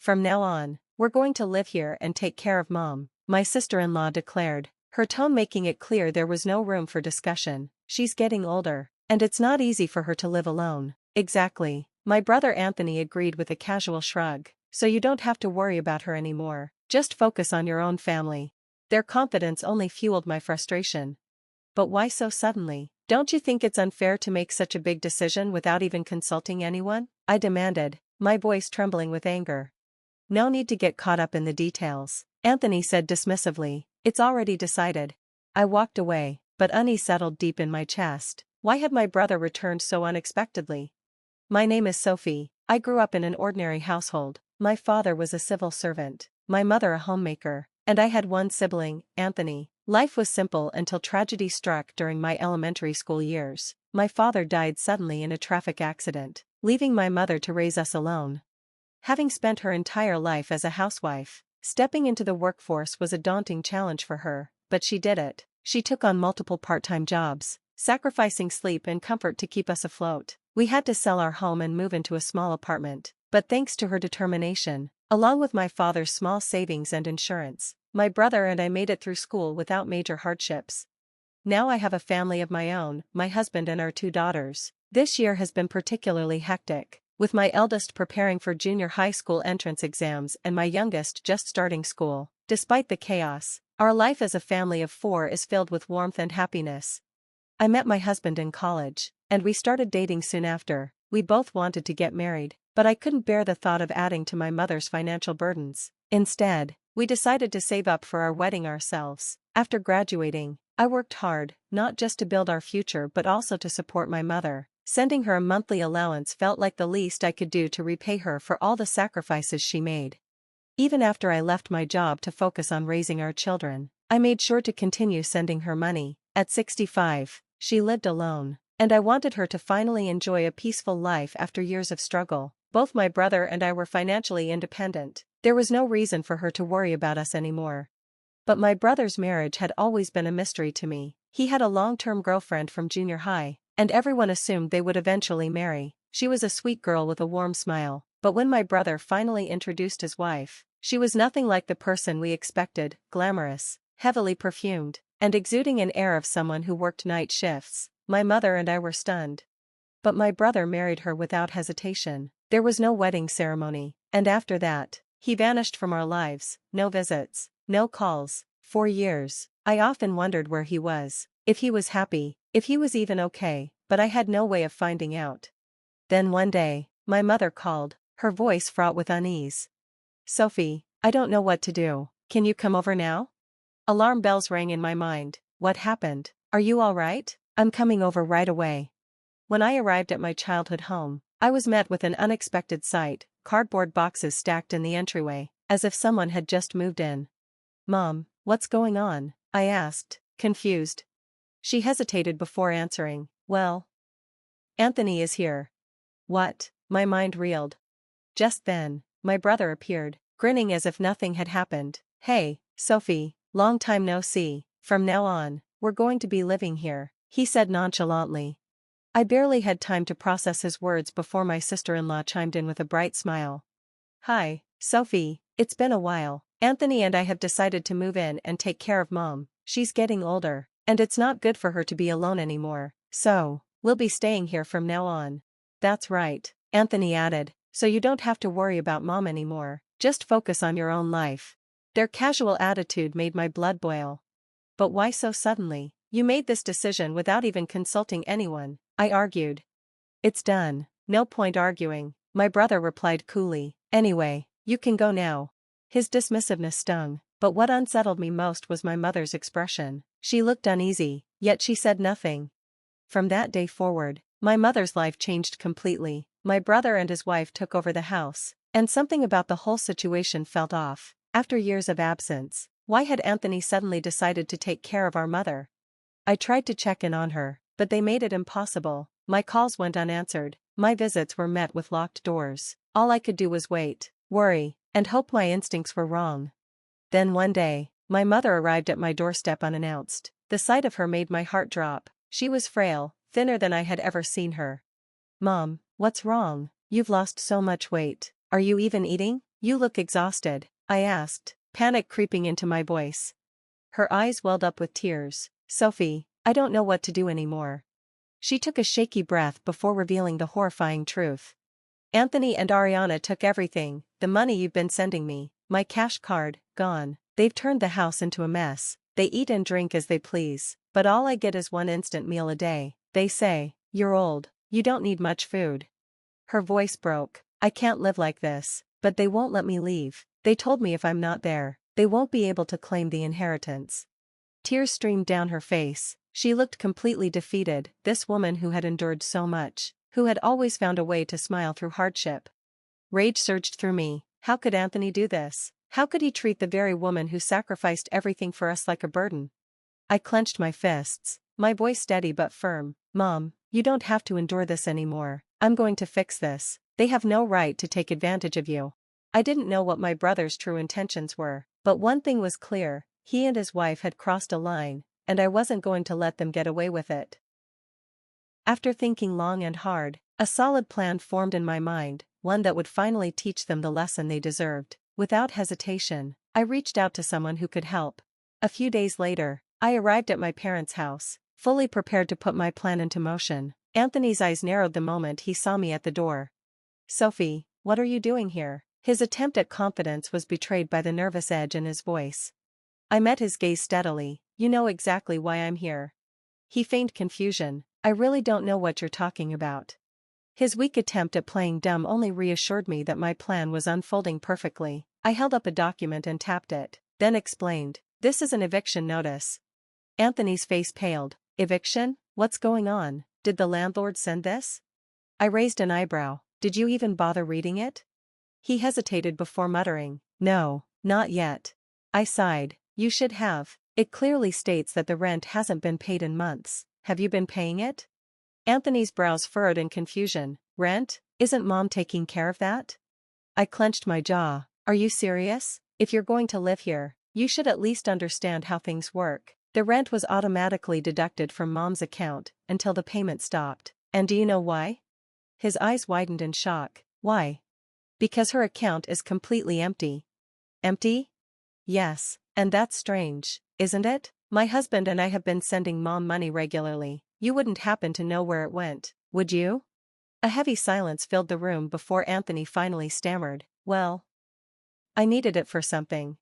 From now on, we're going to live here and take care of Mom, my sister-in-law declared, her tone making it clear there was no room for discussion. She's getting older, and it's not easy for her to live alone. Exactly, my brother Anthony agreed with a casual shrug. So you don't have to worry about her anymore, just focus on your own family. Their confidence only fueled my frustration. But why so suddenly? Don't you think it's unfair to make such a big decision without even consulting anyone? I demanded, my voice trembling with anger. No need to get caught up in the details, Anthony said dismissively. It's already decided. I walked away, but unease settled deep in my chest. Why had my brother returned so unexpectedly? My name is Sophie. I grew up in an ordinary household. My father was a civil servant, my mother a homemaker, and I had one sibling, Anthony. Life was simple until tragedy struck during my elementary school years. My father died suddenly in a traffic accident, leaving my mother to raise us alone. Having spent her entire life as a housewife, stepping into the workforce was a daunting challenge for her, but she did it. She took on multiple part-time jobs, sacrificing sleep and comfort to keep us afloat. We had to sell our home and move into a small apartment, but thanks to her determination, along with my father's small savings and insurance, my brother and I made it through school without major hardships. Now I have a family of my own, my husband and our 2 daughters. This year has been particularly hectic, with my eldest preparing for junior high school entrance exams and my youngest just starting school. Despite the chaos, our life as a family of 4 is filled with warmth and happiness. I met my husband in college, and we started dating soon after. We both wanted to get married, but I couldn't bear the thought of adding to my mother's financial burdens. Instead, we decided to save up for our wedding ourselves. After graduating, I worked hard, not just to build our future but also to support my mother. Sending her a monthly allowance felt like the least I could do to repay her for all the sacrifices she made. Even after I left my job to focus on raising our children, I made sure to continue sending her money. At 65, she lived alone, and I wanted her to finally enjoy a peaceful life after years of struggle. Both my brother and I were financially independent. There was no reason for her to worry about us anymore. But my brother's marriage had always been a mystery to me. He had a long-term girlfriend from junior high, and everyone assumed they would eventually marry. She was a sweet girl with a warm smile, but when my brother finally introduced his wife, she was nothing like the person we expected, glamorous, heavily perfumed, and exuding an air of someone who worked night shifts. My mother and I were stunned. But my brother married her without hesitation. There was no wedding ceremony, and after that, he vanished from our lives. No visits, no calls. For years, I often wondered where he was, if he was happy, if he was even okay, but I had no way of finding out. Then one day, my mother called, her voice fraught with unease. Sophie, I don't know what to do. Can you come over now? Alarm bells rang in my mind. What happened? Are you all right? I'm coming over right away. When I arrived at my childhood home, I was met with an unexpected sight: cardboard boxes stacked in the entryway, as if someone had just moved in. Mom, what's going on? I asked, confused. She hesitated before answering. Well, Anthony is here. What? My mind reeled. Just then, my brother appeared, grinning as if nothing had happened. Hey, Sophie, long time no see. From now on, we're going to be living here, he said nonchalantly. I barely had time to process his words before my sister-in-law chimed in with a bright smile. Hi, Sophie, it's been a while. Anthony and I have decided to move in and take care of Mom. She's getting older, and it's not good for her to be alone anymore, so we'll be staying here from now on. That's right, Anthony added, so you don't have to worry about Mom anymore, just focus on your own life. Their casual attitude made my blood boil. But why so suddenly? You made this decision without even consulting anyone, I argued. It's done, no point arguing, my brother replied coolly. Anyway, you can go now. His dismissiveness stung, but what unsettled me most was my mother's expression. She looked uneasy, yet she said nothing. From that day forward, my mother's life changed completely. My brother and his wife took over the house, and something about the whole situation felt off. After years of absence, why had Anthony suddenly decided to take care of our mother? I tried to check in on her, but they made it impossible. My calls went unanswered, my visits were met with locked doors. All I could do was wait, worry, and hope my instincts were wrong. Then one day, my mother arrived at my doorstep unannounced. The sight of her made my heart drop. She was frail, thinner than I had ever seen her. Mom, what's wrong? You've lost so much weight. Are you even eating? You look exhausted, I asked, panic creeping into my voice. Her eyes welled up with tears. Sophie, I don't know what to do anymore. She took a shaky breath before revealing the horrifying truth. Anthony and Ariana took everything, the money you've been sending me, my cash card, gone. They've turned the house into a mess. They eat and drink as they please, but all I get is one instant meal a day. They say, you're old, you don't need much food. Her voice broke. I can't live like this, but they won't let me leave. They told me if I'm not there, they won't be able to claim the inheritance. Tears streamed down her face. She looked completely defeated, this woman who had endured so much, who had always found a way to smile through hardship. Rage surged through me. How could Anthony do this? How could he treat the very woman who sacrificed everything for us like a burden? I clenched my fists, my voice steady but firm. Mom, you don't have to endure this anymore. I'm going to fix this. They have no right to take advantage of you. I didn't know what my brother's true intentions were, but one thing was clear, he and his wife had crossed a line, and I wasn't going to let them get away with it. After thinking long and hard, a solid plan formed in my mind, one that would finally teach them the lesson they deserved. Without hesitation, I reached out to someone who could help. A few days later, I arrived at my parents' house, fully prepared to put my plan into motion. Anthony's eyes narrowed the moment he saw me at the door. Sophie, what are you doing here? His attempt at confidence was betrayed by the nervous edge in his voice. I met his gaze steadily. You know exactly why I'm here. He feigned confusion. I really don't know what you're talking about. His weak attempt at playing dumb only reassured me that my plan was unfolding perfectly. I held up a document and tapped it, then explained, this is an eviction notice. Anthony's face paled. Eviction? What's going on? Did the landlord send this? I raised an eyebrow. Did you even bother reading it? He hesitated before muttering, no, not yet. I sighed. You should have. It clearly states that the rent hasn't been paid in months. Have you been paying it? Anthony's brows furrowed in confusion. Rent? Isn't Mom taking care of that? I clenched my jaw. Are you serious? If you're going to live here, you should at least understand how things work. The rent was automatically deducted from Mom's account until the payment stopped. And do you know why? His eyes widened in shock. Why? Because her account is completely empty. Empty? Yes, and that's strange, isn't it? My husband and I have been sending Mom money regularly. You wouldn't happen to know where it went, would you? A heavy silence filled the room before Anthony finally stammered, well, I needed it for something.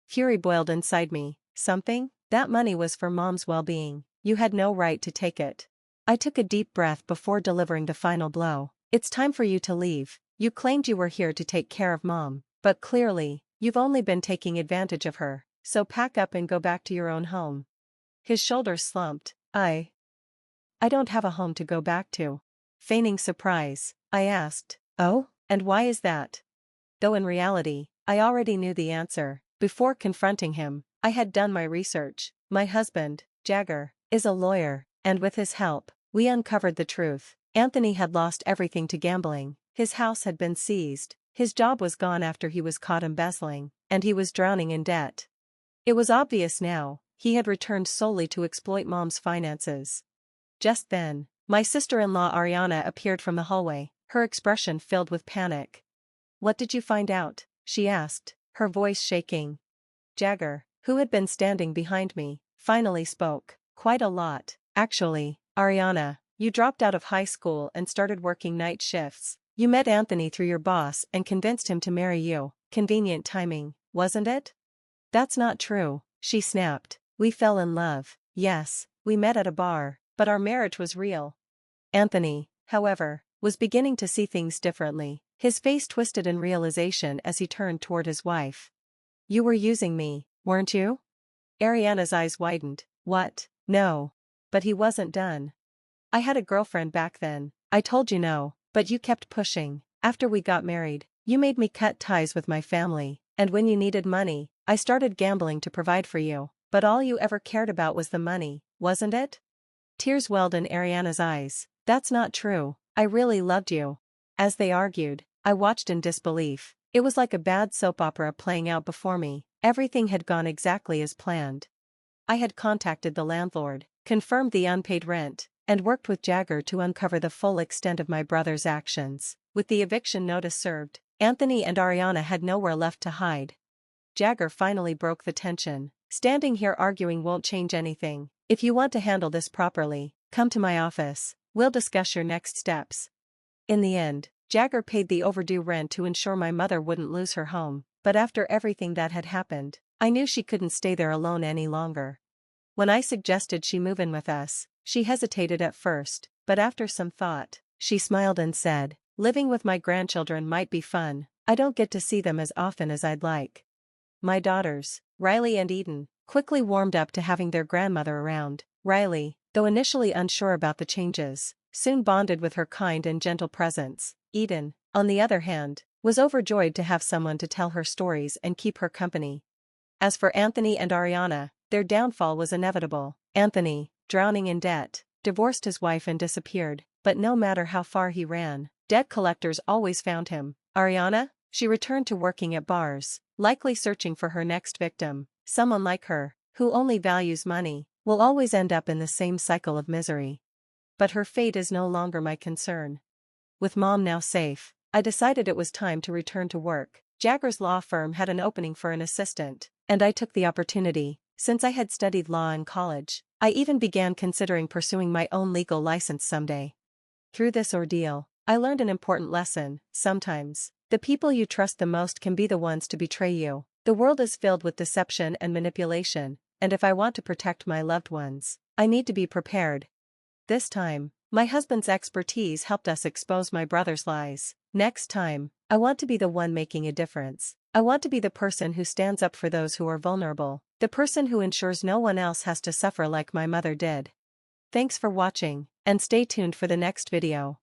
Fury boiled inside me. Something? That money was for Mom's well-being. You had no right to take it. I took a deep breath before delivering the final blow. It's time for you to leave. You claimed you were here to take care of Mom, but clearly, you've only been taking advantage of her, so pack up and go back to your own home. His shoulders slumped. I don't have a home to go back to. Feigning surprise, I asked, oh, and why is that? Though in reality, I already knew the answer. Before confronting him, I had done my research. My husband, Jagger, is a lawyer, and with his help, we uncovered the truth. Anthony had lost everything to gambling. His house had been seized, his job was gone after he was caught embezzling, and he was drowning in debt. It was obvious now, he had returned solely to exploit Mom's finances. Just then, my sister-in-law Ariana appeared from the hallway, her expression filled with panic. What did you find out? She asked, her voice shaking. Jagger, who had been standing behind me, finally spoke. Quite a lot, actually. Ariana, you dropped out of high school and started working night shifts. You met Anthony through your boss and convinced him to marry you. Convenient timing, wasn't it? That's not true, she snapped. We fell in love. Yes, we met at a bar, but our marriage was real. Anthony, however, was beginning to see things differently. His face twisted in realization as he turned toward his wife. You were using me, weren't you? Ariana's eyes widened. What? No. But he wasn't done. I had a girlfriend back then. I told you no, but you kept pushing. After we got married, you made me cut ties with my family, and when you needed money, I started gambling to provide for you. But all you ever cared about was the money, wasn't it? Tears welled in Ariana's eyes. That's not true. I really loved you. As they argued, I watched in disbelief. It was like a bad soap opera playing out before me. Everything had gone exactly as planned. I had contacted the landlord, confirmed the unpaid rent, and worked with Jagger to uncover the full extent of my brother's actions. With the eviction notice served, Anthony and Ariana had nowhere left to hide. Jagger finally broke the tension. Standing here arguing won't change anything. If you want to handle this properly, come to my office. We'll discuss your next steps. In the end, Jagger paid the overdue rent to ensure my mother wouldn't lose her home, but after everything that had happened, I knew she couldn't stay there alone any longer. When I suggested she move in with us, she hesitated at first, but after some thought, she smiled and said, "Living with my grandchildren might be fun. I don't get to see them as often as I'd like." My daughters, Riley and Eden, quickly warmed up to having their grandmother around. Riley, though initially unsure about the changes, soon bonded with her kind and gentle presence. Eden, on the other hand, was overjoyed to have someone to tell her stories and keep her company. As for Anthony and Ariana, their downfall was inevitable. Anthony, drowning in debt, divorced his wife and disappeared, but no matter how far he ran, debt collectors always found him. Ariana? She returned to working at bars, likely searching for her next victim. Someone like her, who only values money, will always end up in the same cycle of misery. But her fate is no longer my concern. With Mom now safe, I decided it was time to return to work. Jagger's law firm had an opening for an assistant, and I took the opportunity. Since I had studied law in college, I even began considering pursuing my own legal license someday. Through this ordeal, I learned an important lesson. Sometimes, the people you trust the most can be the ones to betray you. The world is filled with deception and manipulation, and if I want to protect my loved ones, I need to be prepared. This time, my husband's expertise helped us expose my brother's lies. Next time, I want to be the one making a difference. I want to be the person who stands up for those who are vulnerable, the person who ensures no one else has to suffer like my mother did. Thanks for watching, and stay tuned for the next video.